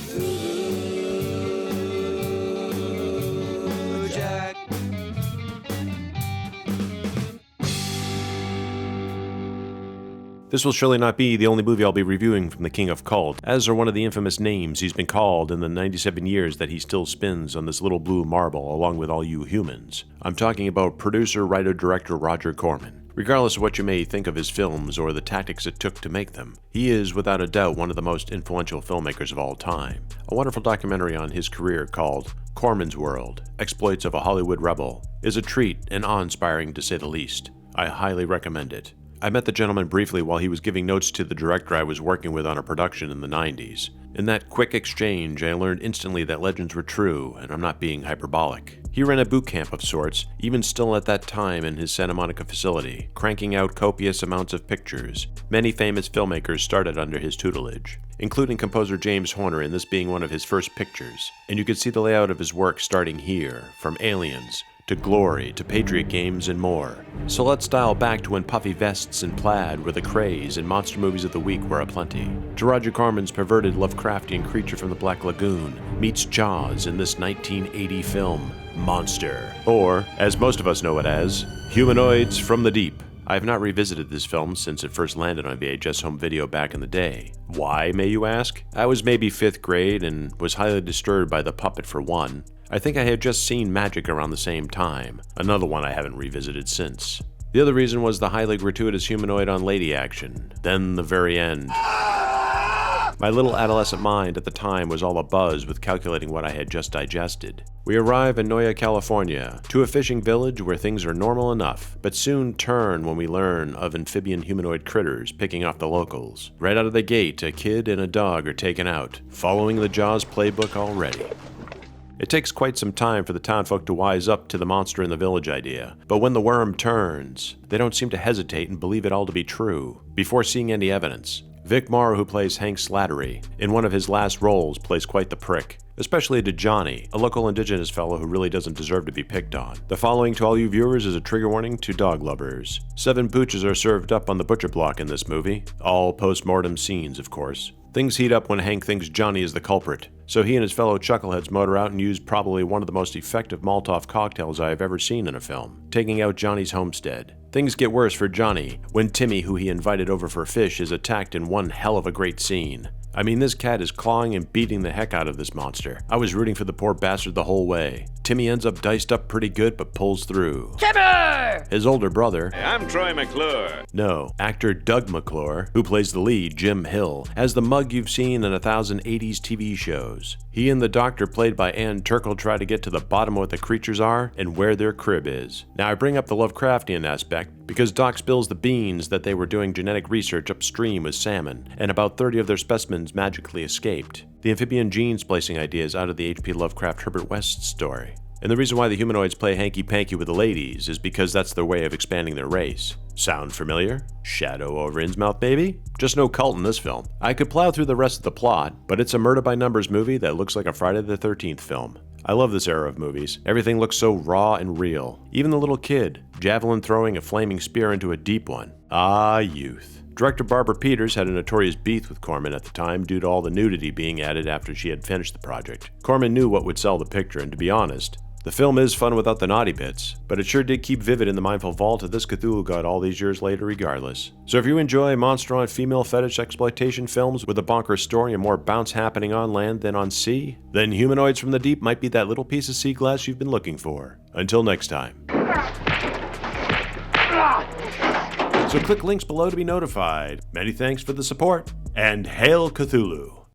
Cthulhu Jack. This will surely not be the only movie I'll be reviewing from the King of Cult, as are one of the infamous names he's been called in the 97 years that he still spins on this little blue marble along with all you humans. I'm talking about producer, writer, director Roger Corman. Regardless of what you may think of his films or the tactics it took to make them, he is without a doubt one of the most influential filmmakers of all time. A wonderful documentary on his career called Corman's World, Exploits of a Hollywood Rebel, is a treat and awe-inspiring to say the least. I highly recommend it. I met the gentleman briefly while he was giving notes to the director I was working with on a production in the 90s. In that quick exchange, I learned instantly that legends were true, and I'm not being hyperbolic. He ran a boot camp of sorts, even still at that time in his Santa Monica facility, cranking out copious amounts of pictures. Many famous filmmakers started under his tutelage, including composer James Horner, and this being one of his first pictures. And you could see the layout of his work starting here, from Aliens, to Glory, to Patriot Games, and more. So let's dial back to when puffy vests and plaid were the craze and monster movies of the week were aplenty. To Roger Corman's perverted Lovecraftian creature from the Black Lagoon meets Jaws in this 1980 film, Monster. Or, as most of us know it as, Humanoids from the Deep. I have not revisited this film since it first landed on VHS home video back in the day. Why, may you ask? I was maybe 5th grade and was highly disturbed by the puppet for one. I think I had just seen Magic around the same time, another one I haven't revisited since. The other reason was the highly gratuitous humanoid on lady action, then the very end. My little adolescent mind at the time was all abuzz with calculating what I had just digested. We arrive in Noya, California, to a fishing village where things are normal enough, but soon turn when we learn of amphibian humanoid critters picking off the locals. Right out of the gate, a kid and a dog are taken out, following the Jaws playbook already. It takes quite some time for the townfolk to wise up to the monster in the village idea, but when the worm turns, they don't seem to hesitate and believe it all to be true, before seeing any evidence. Vic Morrow, who plays Hank Slattery, in one of his last roles plays quite the prick, especially to Johnny, a local indigenous fellow who really doesn't deserve to be picked on. The following to all you viewers is a trigger warning to dog lovers. 7 pooches are served up on the butcher block in this movie, all post-mortem scenes, of course. Things heat up when Hank thinks Johnny is the culprit, so he and his fellow chuckleheads motor out and use probably one of the most effective Molotov cocktails I have ever seen in a film, taking out Johnny's homestead. Things get worse for Johnny when Timmy, who he invited over for fish, is attacked in one hell of a great scene. I mean, this cat is clawing and beating the heck out of this monster. I was rooting for the poor bastard the whole way. Timmy ends up diced up pretty good, but pulls through. Timmy! His older brother... Hey, I'm Troy McClure. No, actor Doug McClure, who plays the lead, Jim Hill, as the mug you've seen in 1,000 80s TV shows. He and the doctor, played by Turkel, try to get to the bottom of what the creatures are and where their crib is. Now, I bring up the Lovecraftian aspect because Doc spills the beans that they were doing genetic research upstream with salmon, and about 30 of their specimens magically escaped. The amphibian gene splicing idea is out of the H.P. Lovecraft Herbert West story. And the reason why the humanoids play hanky-panky with the ladies is because that's their way of expanding their race. Sound familiar? Shadow over Innsmouth, baby? Just no cult in this film. I could plow through the rest of the plot, but it's a murder-by-numbers movie that looks like a Friday the 13th film. I love this era of movies. Everything looks so raw and real. Even the little kid, javelin throwing a flaming spear into a deep one. Ah, youth. Director Barbara Peters had a notorious beef with Corman at the time due to all the nudity being added after she had finished the project. Corman knew what would sell the picture, and to be honest, the film is fun without the naughty bits, but it sure did keep vivid in the mindful vault of this Cthulhu god all these years later regardless. So if you enjoy monster on female fetish exploitation films with a bonkers story and more bounce happening on land than on sea, then Humanoids from the Deep might be that little piece of sea glass you've been looking for. Until next time. So click links below to be notified. Many thanks for the support, and hail Cthulhu!